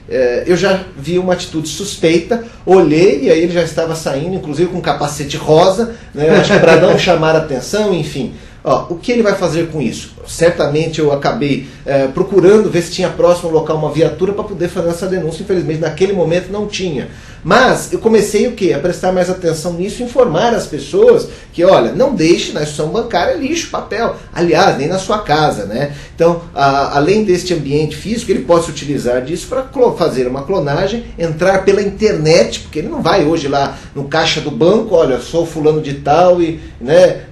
eu já vi uma atitude suspeita, olhei, e aí ele já estava saindo, inclusive com um capacete rosa, né, eu acho que para não chamar a atenção, enfim. Ó, o que ele vai fazer com isso? Certamente eu acabei procurando ver se tinha próximo ao local uma viatura para poder fazer essa denúncia. Infelizmente, naquele momento não tinha. Mas eu comecei o quê? A prestar mais atenção nisso e informar as pessoas que, olha, não deixe na instituição bancária lixo, papel. Aliás, nem na sua casa, né? Então, além deste ambiente físico, ele pode se utilizar disso para fazer uma clonagem, entrar pela internet, porque ele não vai hoje lá no caixa do banco, olha, sou fulano de tal e, né,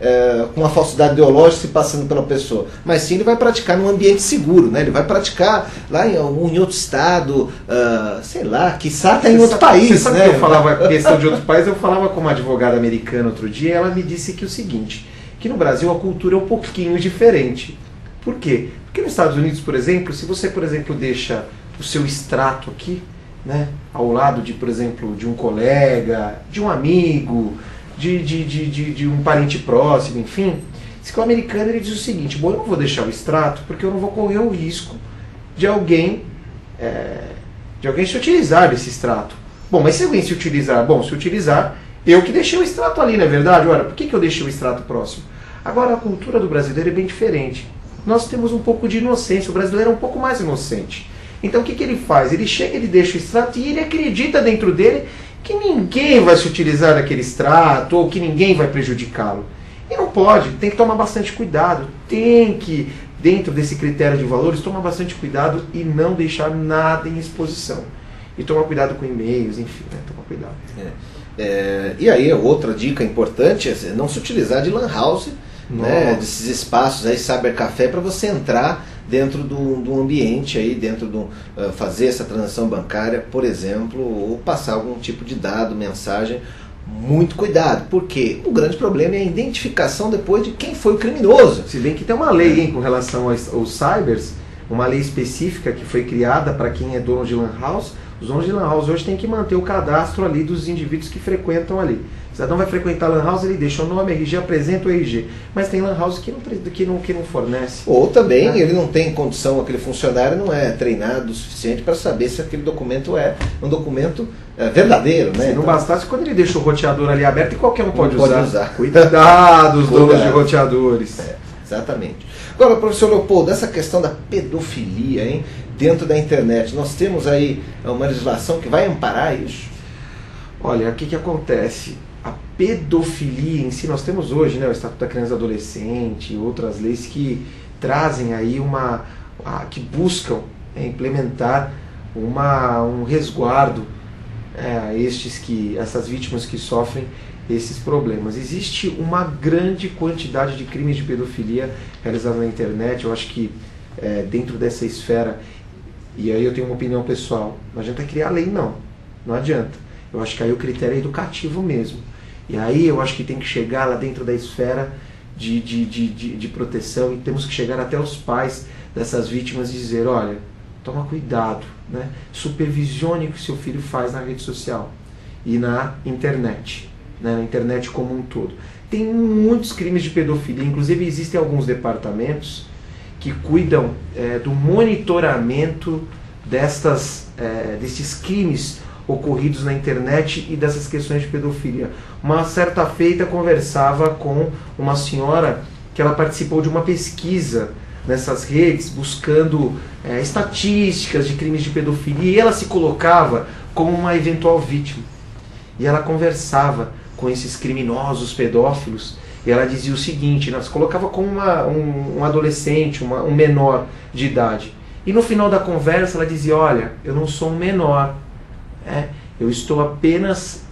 com uma falsidade ideológica se passando pela pessoa. Mas sim, ele vai praticar num ambiente seguro, né? Ele vai praticar lá em outro estado, sei lá, quiçá até em outro país. Sabe, né? Que eu falava questão de outros países, eu falava com uma advogada americana outro dia, e ela me disse que o seguinte, que no Brasil a cultura é um pouquinho diferente. Por quê? Porque nos Estados Unidos, por exemplo, se você, por exemplo, deixa o seu extrato aqui, né, ao lado de, por exemplo, de um colega, de um amigo, de um parente próximo, enfim, se que o americano ele diz o seguinte, bom, eu não vou deixar o extrato porque eu não vou correr o risco de alguém se utilizar desse extrato. Bom, mas se alguém se utilizar, se utilizar, eu que deixei o extrato ali, não é verdade? Ora, por que eu deixei o extrato próximo? Agora, a cultura do brasileiro é bem diferente. Nós temos um pouco de inocência, o brasileiro é um pouco mais inocente. Então, o que ele faz? Ele chega, ele deixa o extrato e ele acredita dentro dele que ninguém vai se utilizar daquele extrato ou que ninguém vai prejudicá-lo. E não pode, tem que tomar bastante cuidado, tem que, dentro desse critério de valores, tomar bastante cuidado e não deixar nada em exposição. E tomar cuidado com e-mails, enfim, né? Tomar cuidado. E aí, outra dica importante é não se utilizar de lan house, né, desses espaços aí, cybercafé, para você entrar dentro do ambiente aí, dentro do fazer essa transação bancária, por exemplo, ou passar algum tipo de dado, mensagem. Muito cuidado, porque o grande problema é a identificação depois de quem foi o criminoso. Se bem que tem uma lei, hein, com relação aos cybers, uma lei específica que foi criada para quem é dono de lan house. Os donos de lan house hoje têm que manter o cadastro ali dos indivíduos que frequentam ali. O cidadão vai frequentar lan house, ele deixa o nome, RG, apresenta o RG. Mas tem lan house que não fornece. Ou também ele não tem condição, aquele funcionário não é treinado o suficiente para saber se aquele documento é um documento verdadeiro, né? Se não bastasse, quando ele deixa o roteador ali aberto, e qualquer um pode usar. Cuidado, os donos de roteadores. Exatamente. Agora, professor Leopoldo, essa questão da pedofilia, hein, dentro da internet, nós temos aí uma legislação que vai amparar isso? Olha, o que acontece? A pedofilia em si, nós temos hoje, né, o Estatuto da Criança e Adolescente, outras leis que trazem aí que buscam implementar um resguardo a essas vítimas que sofrem esses problemas. Existe uma grande quantidade de crimes de pedofilia realizados na internet. Eu acho que dentro dessa esfera, e aí eu tenho uma opinião pessoal, não adianta criar lei, não adianta. Eu acho que aí o critério é educativo mesmo. E aí eu acho que tem que chegar lá dentro da esfera de proteção, e temos que chegar até os pais dessas vítimas e dizer, olha, toma cuidado, né? Supervisione o que seu filho faz na rede social e na internet, né? Na internet como um todo. Tem muitos crimes de pedofilia, inclusive existem alguns departamentos que cuidam do monitoramento desses crimes ocorridos na internet e dessas questões de pedofilia. Uma certa feita conversava com uma senhora que ela participou de uma pesquisa nessas redes, buscando estatísticas de crimes de pedofilia, e ela se colocava como uma eventual vítima. E ela conversava com esses criminosos pedófilos, e ela dizia o seguinte, ela se colocava como um adolescente, um menor de idade. E no final da conversa ela dizia, olha, eu não sou um menor, eu estou apenas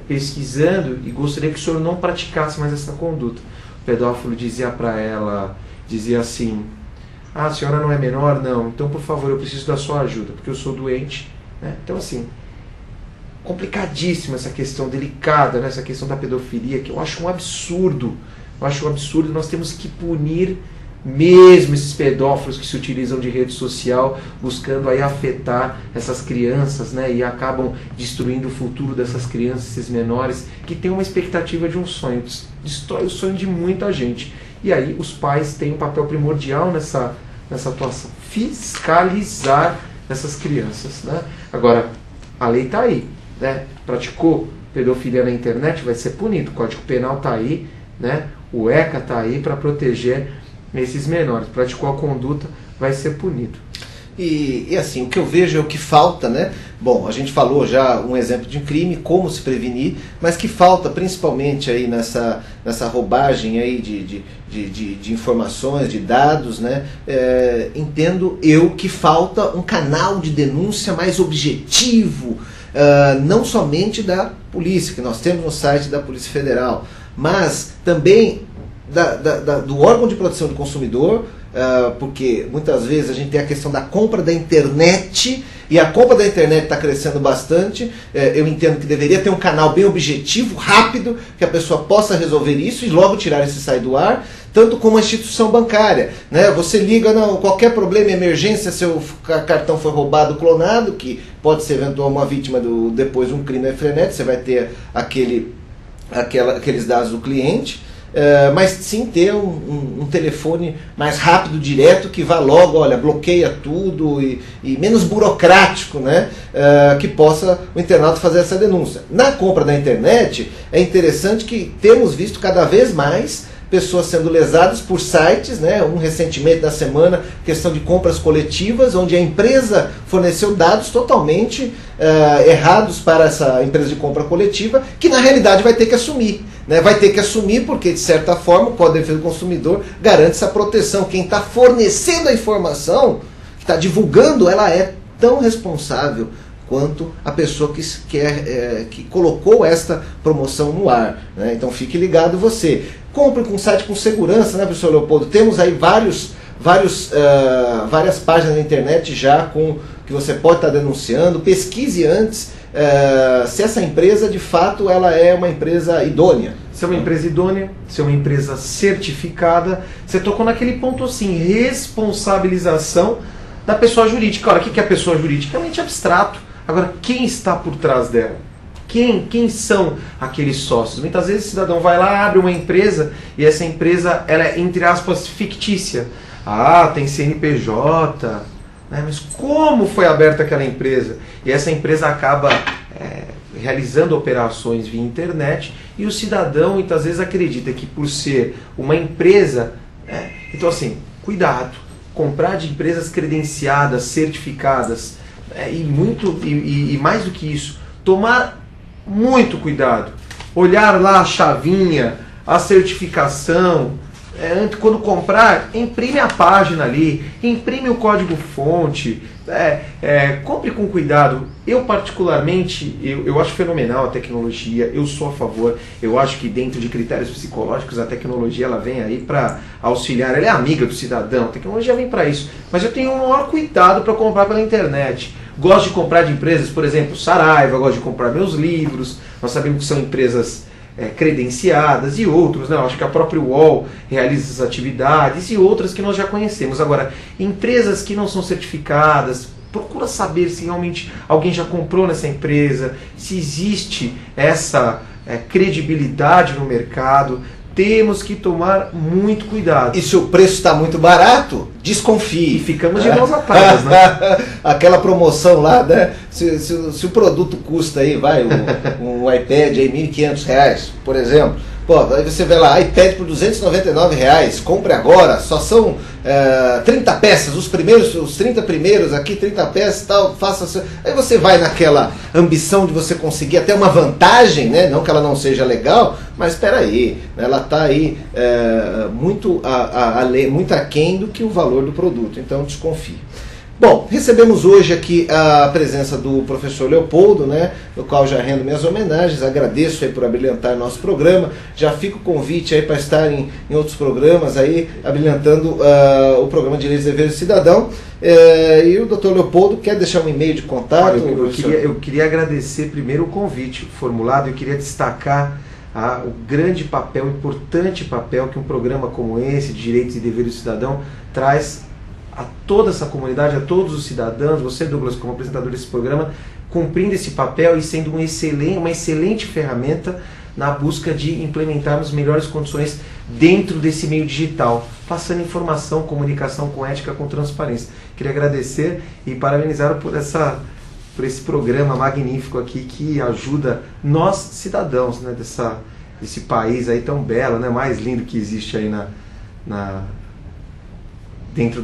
pesquisando e gostaria que o senhor não praticasse mais essa conduta. O pedófilo dizia para ela, dizia assim, a senhora não é menor? Não, então por favor, eu preciso da sua ajuda, porque eu sou doente. Então assim, complicadíssima essa questão, delicada, né? Essa questão da pedofilia, que eu acho um absurdo. Nós temos que punir mesmo esses pedófilos que se utilizam de rede social, buscando aí afetar essas crianças, né? E acabam destruindo o futuro dessas crianças, esses menores, que têm uma expectativa de um sonho, destrói o sonho de muita gente. E aí os pais têm um papel primordial nessa atuação, fiscalizar essas crianças, né? Agora, a lei está aí, né? Praticou pedofilia na internet, vai ser punido, o Código Penal está aí, né? O ECA está aí para proteger esses menores. Praticou a conduta, vai ser punido. E assim, o que eu vejo é o que falta, né? Bom, a gente falou já um exemplo de um crime, como se prevenir, mas que falta principalmente aí nessa roubagem aí de informações, de dados, né? Entendo eu que falta um canal de denúncia mais objetivo, não somente da polícia, que nós temos no site da Polícia Federal, mas também do órgão de proteção do consumidor, porque muitas vezes a gente tem a questão da compra da internet, e a compra da internet está crescendo bastante. Eu entendo que deveria ter um canal bem objetivo, rápido, que a pessoa possa resolver isso e logo tirar esse sai do ar, tanto como a instituição bancária, né? Você liga, não, qualquer problema, emergência, seu cartão foi roubado, clonado, que pode ser eventual uma vítima depois de um crime frenético, você vai ter aqueles dados do cliente. Mas sim ter um telefone mais rápido, direto, que vá logo, olha, bloqueia tudo e menos burocrático, né? Que possa o internauta fazer essa denúncia. Na compra da internet, é interessante que temos visto cada vez mais pessoas sendo lesadas por sites, né? Recentemente na semana, questão de compras coletivas, onde a empresa forneceu dados totalmente errados para essa empresa de compra coletiva, que na realidade vai ter que assumir. Né? Vai ter que assumir porque, de certa forma, o Código de Defesa do Consumidor garante essa proteção. Quem está fornecendo a informação, que está divulgando, ela é tão responsável quanto a pessoa que colocou esta promoção no ar. Né? Então fique ligado você. Compre com um site com segurança, né, professor Leopoldo? Temos aí várias páginas na internet já que você pode estar denunciando. Pesquise antes se essa empresa, de fato, ela é uma empresa idônea. Se é uma empresa idônea, se é uma empresa certificada. Você tocou naquele ponto assim, responsabilização da pessoa jurídica. Ora, o que é a pessoa jurídica? É um ente abstrato. Agora, quem está por trás dela? Quem são aqueles sócios? Muitas vezes o cidadão vai lá, abre uma empresa e essa empresa ela é, entre aspas, fictícia. Ah, tem CNPJ, né? Mas como foi aberta aquela empresa? E essa empresa acaba realizando operações via internet e o cidadão muitas vezes acredita que por ser uma empresa... Então assim, cuidado, comprar de empresas credenciadas, certificadas e mais do que isso, tomar muito cuidado, olhar lá a chavinha, a certificação, quando comprar, imprime a página ali, imprime o código-fonte, compre com cuidado. Eu particularmente, eu acho fenomenal a tecnologia, eu sou a favor, eu acho que dentro de critérios psicológicos a tecnologia ela vem aí para auxiliar, ela é amiga do cidadão, a tecnologia vem para isso, mas eu tenho um maior cuidado para comprar pela internet. Gosto de comprar de empresas, por exemplo, Saraiva, gosto de comprar meus livros, nós sabemos que são empresas credenciadas e outros, né? Eu acho que a própria UOL realiza essas atividades e outras que nós já conhecemos. Agora, empresas que não são certificadas, procura saber se realmente alguém já comprou nessa empresa, se existe essa credibilidade no mercado. Temos que tomar muito cuidado. E se o preço está muito barato, desconfie. E ficamos de mãos atadas, né? Aquela promoção lá, né? Se o produto custa aí, um iPad aí R$1.500, por exemplo. Pô, aí você vê lá, iPad por R$299, compre agora, só são 30 peças, os 30 primeiros aqui, 30 peças e tal, faça. Aí você vai naquela ambição de você conseguir até uma vantagem, né? Não que ela não seja legal, mas espera aí, né? Ela está aí muito aquém do que o valor do produto, então desconfie. Bom, recebemos hoje aqui a presença do professor Leopoldo, né, no qual já rendo minhas homenagens, agradeço aí por abrilhantar nosso programa, já fica o convite aí para estar em outros programas aí, abrilhantando o programa Direitos e Deveres do Cidadão, e o doutor Leopoldo quer deixar um e-mail de contato? Eu queria agradecer primeiro o convite formulado, eu queria destacar o grande papel, importante papel que um programa como esse, de Direitos e Deveres do Cidadão, traz a toda essa comunidade, a todos os cidadãos, você, Douglas, como apresentador desse programa, cumprindo esse papel e sendo uma excelente ferramenta na busca de implementarmos melhores condições dentro desse meio digital, passando informação, comunicação com ética, com transparência. Queria agradecer e parabenizar por esse programa magnífico aqui que ajuda nós, cidadãos, né, desse país aí tão belo, né? Mais lindo que existe aí dentro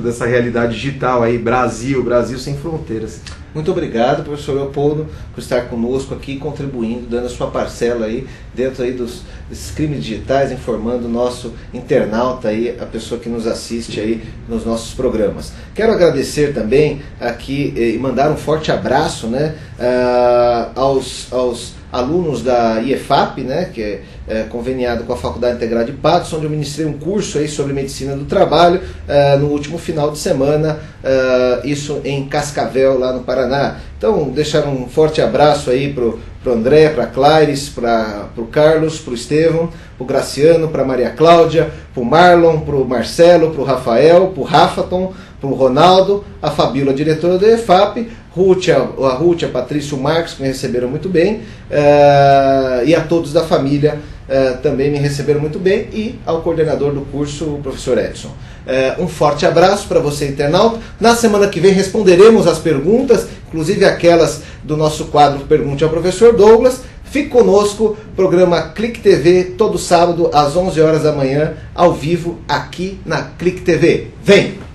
dessa realidade digital aí, Brasil sem fronteiras. Muito obrigado, professor Leopoldo, por estar conosco aqui, contribuindo, dando a sua parcela aí, dentro aí desses crimes digitais, informando o nosso internauta aí, a pessoa que nos assiste aí nos nossos programas. Quero agradecer também aqui e mandar um forte abraço, né, aos alunos da IEFAP, né, que é conveniado com a Faculdade Integrada de Patos, onde eu ministrei um curso aí sobre medicina do trabalho no último final de semana, isso em Cascavel, lá no Paraná. Então, deixar um forte abraço aí pro André, para a Claires, para o Carlos, para o Estevão, para o Graciano, para a Maria Cláudia, para o Marlon, para o Marcelo, para o Rafael, para o Rafaton, para o Ronaldo, a Fabíola, diretora do EFAP, a Ruth, a Patrícia, o Marcos, que me receberam muito bem, e a todos da família também me receberam muito bem, e ao coordenador do curso, o professor Edson. Um forte abraço para você, internauta. Na semana que vem responderemos as perguntas, inclusive aquelas do nosso quadro Pergunte ao Professor Douglas. Fique conosco, programa Clique TV, todo sábado às 11 horas da manhã, ao vivo, aqui na Clique TV. Vem!